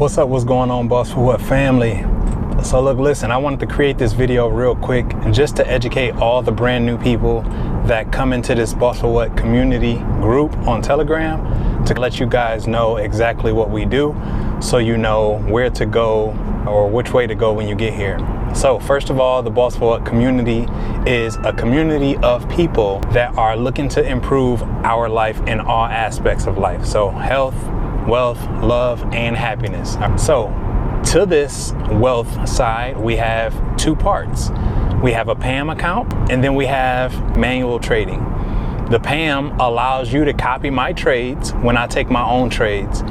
What's up? What's going on, Boss4What family? So look, listen, I wanted to create this video real quick just to educate all the brand new people that come into this Boss4What community group on Telegram, to let you guys know exactly what we do so you know where to go or which way to go when you get here. So first of all, the Boss4What community is a community of people that are looking to improve our life in all aspects of life. So health, wealth, love, and happiness. So to this wealth side, we have two parts. We have a PAM account, and then we have manual trading. The PAM allows you to copy my trades when I take my own trades,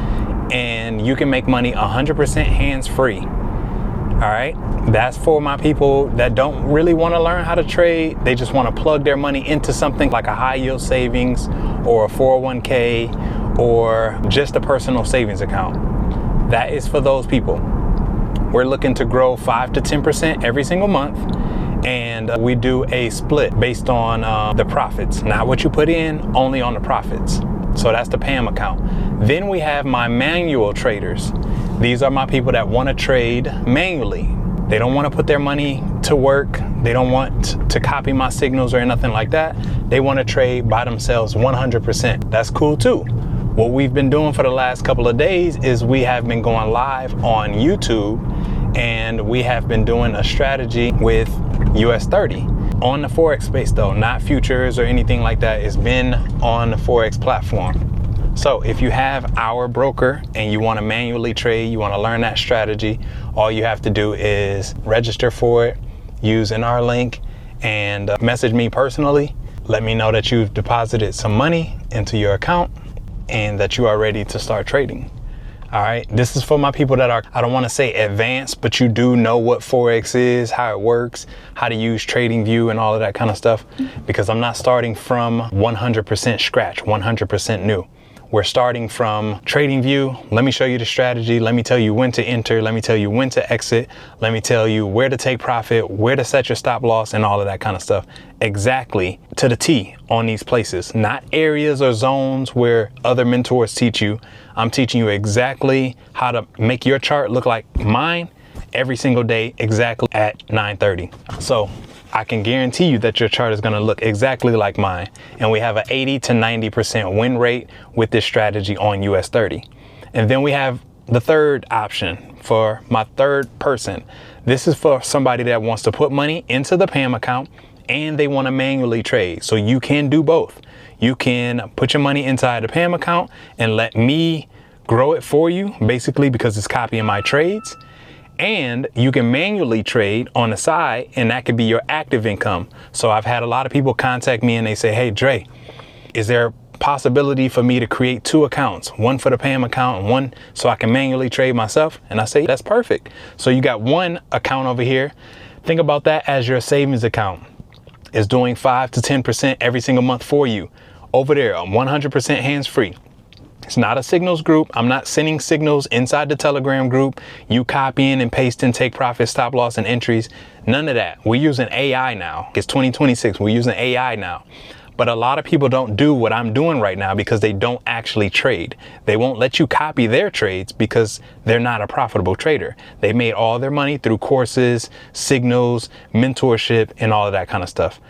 and you can make money 100% hands-free. All right, that's for my people that don't really want to learn how to trade. They just want to plug their money into something like a high yield savings or a 401k or just a personal savings account. That is for those people. We're looking to grow 5 to 10% every single month, and we do a split based on the profits, not what you put in, only on the profits. So that's the PAM account. Then we have my manual traders. These are my people that want to trade manually. They don't want to put their money to work. They don't want to copy my signals or anything like that. They want to trade by themselves 100%. That's cool too. What we've been doing for the last couple of days is we have been going live on YouTube, and we have been doing a strategy with US 30 on the Forex space though, not futures or anything like that. It's been on the Forex platform. So if you have our broker and you want to manually trade, you want to learn that strategy, all you have to do is register for it using our link and message me personally. Let me know that you've deposited some money into your account and that you are ready to start trading. All right, this is for my people that are, I don't want to say advanced, but you do know what Forex is, how it works, how to use TradingView and all of that kind of stuff, because I'm not starting from 100% scratch, 100% new. We're starting from TradingView. Let me show you the strategy. Let me tell you when to enter. Let me tell you when to exit. Let me tell you where to take profit, where to set your stop loss, and all of that kind of stuff. Exactly to the T on these places, not areas or zones where other mentors teach you. I'm teaching you exactly how to make your chart look like mine every single day, exactly at 9:30. So I can guarantee you that your chart is going to look exactly like mine. And we have an 80 to 90% win rate with this strategy on US 30. And then we have the third option for my third person. This is for somebody that wants to put money into the PAM account and they want to manually trade. So you can do both. You can put your money inside the PAM account and let me grow it for you, basically, because it's copying my trades. And you can manually trade on the side, and that could be your active income. So I've had a lot of people contact me and they say, hey, Dre, is there a possibility for me to create two accounts, one for the PAM account and one so I can manually trade myself? And I say, that's perfect. So you got one account over here. Think about that as your savings account. It's doing 5 to 10% every single month for you. Over there, I'm 100% hands-free. It's not a signals group. I'm not sending signals inside the Telegram group. You copying and pasting, take profit, stop loss, and entries. None of that. We're using AI now. It's 2026. We're using AI now. But a lot of people don't do what I'm doing right now because they don't actually trade. They won't let you copy their trades because they're not a profitable trader. They made all their money through courses, signals, mentorship, and all of that kind of stuff.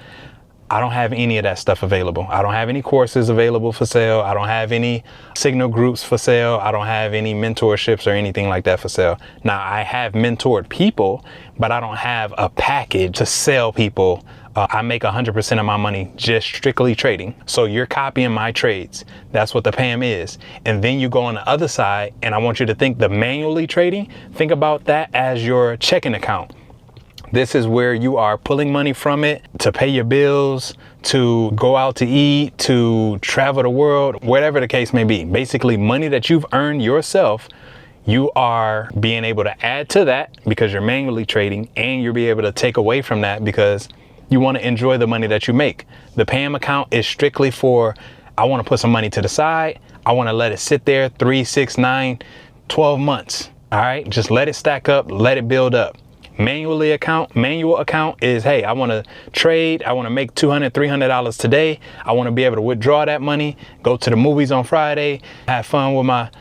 I don't have any of that stuff available. I don't have any courses available for sale. I don't have any signal groups for sale. I don't have any mentorships or anything like that for sale. Now, I have mentored people, but I don't have a package to sell people. I make 100% of my money just strictly trading. So you're copying my trades. That's what the PAM is. And then you go on the other side, and I want you to think the manually trading, think about that as your checking account. This is where you are pulling money from it to pay your bills, to go out to eat, to travel the world, whatever the case may be. Basically, money that you've earned yourself, you are being able to add to that because you're manually trading, and you'll be able to take away from that because you want to enjoy the money that you make. The PAM account is strictly for, I want to put some money to the side. I want to let it sit there 3, 6, 9, 12 months. All right, just let it stack up, let it build up. Manual account is, hey, I want to trade. I want to make $200, $300 today. I want to be able to withdraw that money, go to the movies on Friday, have fun with my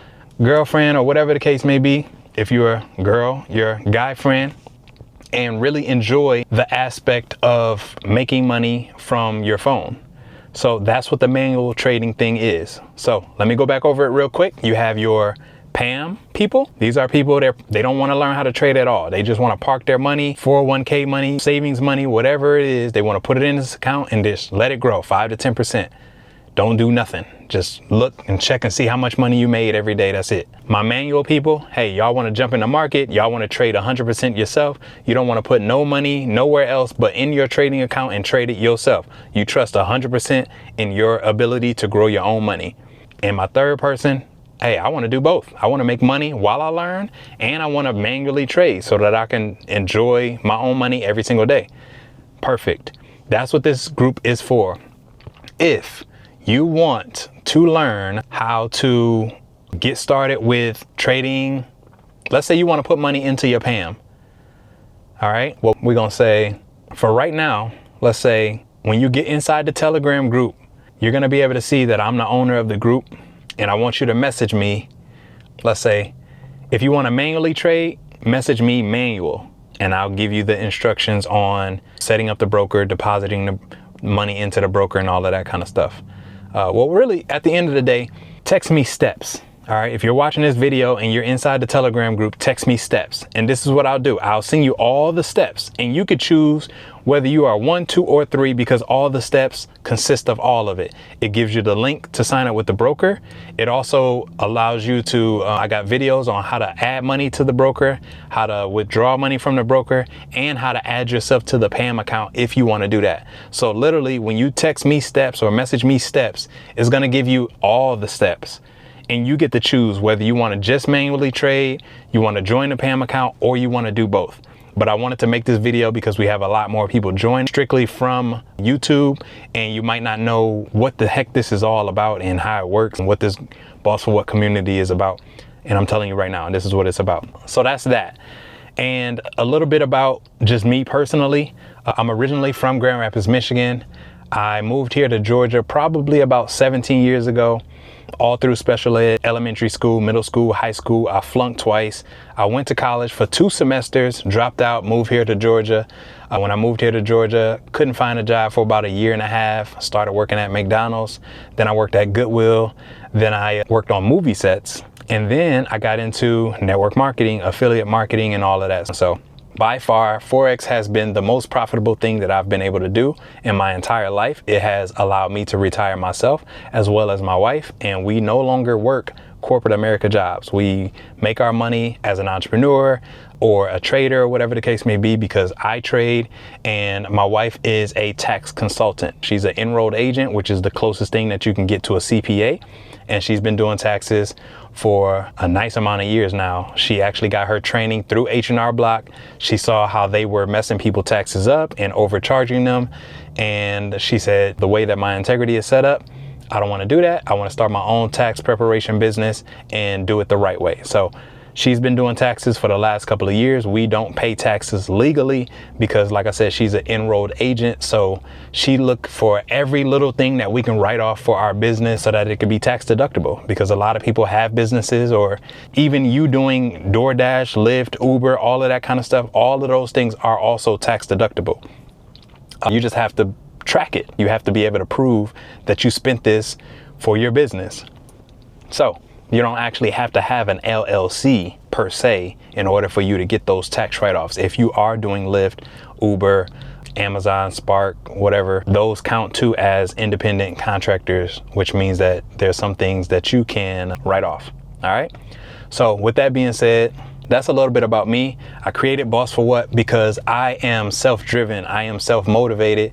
girlfriend or whatever the case may be. if you're a girl, your guy friend, and really enjoy the aspect of making money from your phone. So that's what the manual trading thing is. So let me go back over it real quick. You have your PAM people. These are people that they don't want to learn how to trade at all. They just want to park their money, 401k money, savings money, whatever it is. They want to put it in this account and just let it grow 5 to 10%. Don't do nothing. Just look and check and see how much money you made every day. That's it. My manual people, hey, y'all want to jump in the market. Y'all want to trade 100% yourself. You don't want to put no money nowhere else but in your trading account and trade it yourself. You trust 100% in your ability to grow your own money. And my third person, hey, I want to do both. I want to make money while I learn, and I want to manually trade so that I can enjoy my own money every single day. Perfect. That's what this group is for. If you want to learn how to get started with trading, let's say you want to put money into your PAM. All right. Well, we're going to say for right now, let's say when you get inside the Telegram group, you're going to be able to see that I'm the owner of the group, and I want you to message me. Let's say if you want to manually trade, message me manual, and I'll give you the instructions on setting up the broker, depositing the money into the broker, and all of that kind of stuff. Well, really, at the end of the day, text me steps. All right. If you're watching this video and you're inside the Telegram group, text me steps. And this is what I'll do. I'll send you all the steps, and you could choose whether you are 1, 2, or 3, because all the steps consist of all of it. It gives you the link to sign up with the broker. It also allows you to, I got videos on how to add money to the broker, how to withdraw money from the broker, and how to add yourself to the PAM account if you want to do that. So literally, when you text me steps or message me steps, it's going to give you all the steps. And you get to choose whether you want to just manually trade, you want to join the PAM account, or you want to do both. But I wanted to make this video because we have a lot more people join strictly from YouTube, and you might not know what the heck this is all about and how it works and what this Boss4What community is about. And I'm telling you right now, this is what it's about. So that's that. And a little bit about just me personally. I'm originally from Grand Rapids, Michigan. I moved here to Georgia probably about 17 years ago. All through special ed, elementary school, middle school, high school. I flunked twice. I went to college for 2 semesters, dropped out, moved here to Georgia. When I moved here to Georgia, couldn't find a job for about 1.5 years. Started working at McDonald's. Then I worked at Goodwill. Then I worked on movie sets. And then I got into network marketing, affiliate marketing, and all of that. So by far, Forex has been the most profitable thing that I've been able to do in my entire life. It has allowed me to retire myself as well as my wife, and we no longer work corporate America jobs. We make our money as an entrepreneur or a trader, or whatever the case may be, because I trade, and my wife is a tax consultant. She's an enrolled agent, which is the closest thing that you can get to a CPA, and she's been doing taxes for a nice amount of years now. She actually got her training through H&R Block. She saw how they were messing people taxes up and overcharging them, and she said, the way that my integrity is set up, I don't want to do that. I want to start my own tax preparation business and do it the right way. So she's been doing taxes for the last couple of years. We don't pay taxes legally because, like I said, she's an enrolled agent. So she looked for every little thing that we can write off for our business so that it could be tax deductible, because a lot of people have businesses, or even you doing DoorDash, Lyft, Uber, all of that kind of stuff. All of those things are also tax deductible. You just have to track it. You have to be able to prove that you spent this for your business. So you don't actually have to have an LLC per se in order for you to get those tax write-offs. If you are doing Lyft, Uber, Amazon, Spark, whatever, those count too as independent contractors, which means that there's some things that you can write off. All right. So with that being said, that's a little bit about me. I created Boss4What because I am self-driven. I am self-motivated,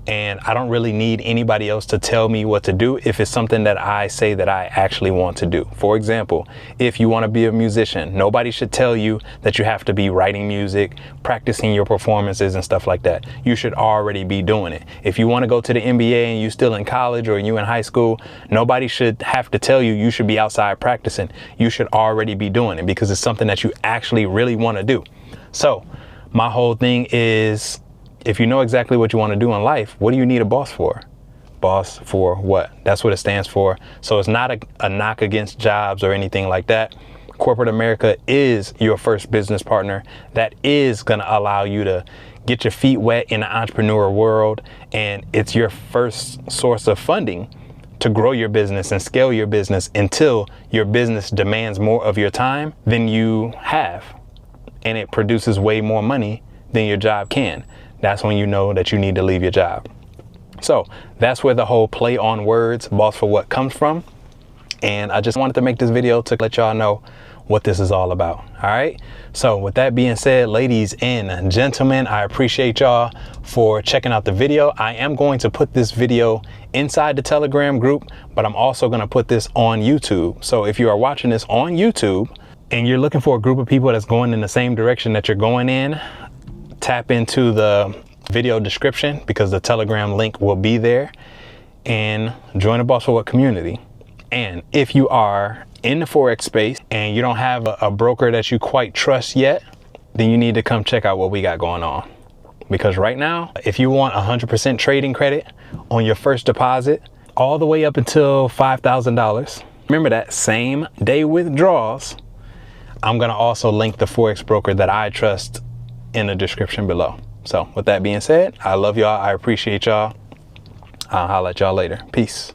and I don't really need anybody else to tell me what to do if it's something that I say that I actually want to do. For example, if you want to be a musician, nobody should tell you that you have to be writing music, practicing your performances and stuff like that. You should already be doing it. If you want to go to the NBA and you're still in college or you in high school, nobody should have to tell you you should be outside practicing. You should already be doing it because it's something that you actually really want to do. So my whole thing is, if you know exactly what you want to do in life, what do you need a boss for? Boss4What. That's what it stands for. So it's not a knock against jobs or anything like that. corporate America is your first business partner that is going to allow you to get your feet wet in the entrepreneur world, and it's your first source of funding to grow your business and scale your business until your business demands more of your time than you have, and it produces way more money than your job can. That's when you know that you need to leave your job. So that's where the whole play on words, Boss for What, comes from. And I just wanted to make this video to let y'all know what this is all about. All right. So with that being said, ladies and gentlemen, I appreciate y'all for checking out the video. I am going to put this video inside the Telegram group, but I'm also going to put this on YouTube. So if you are watching this on YouTube and you're looking for a group of people that's going in the same direction that you're going in, tap into the video description because the Telegram link will be there, and join the Boss for What community. And if you are in the Forex space and you don't have a broker that you quite trust yet, then you need to come check out what we got going on. Because right now, if you want 100% trading credit on your first deposit, all the way up until $5,000, remember that same day withdrawals, I'm gonna also link the Forex Broker that I trust in the description below. So with that being said, I love y'all. I appreciate y'all. I'll holler at y'all later. Peace.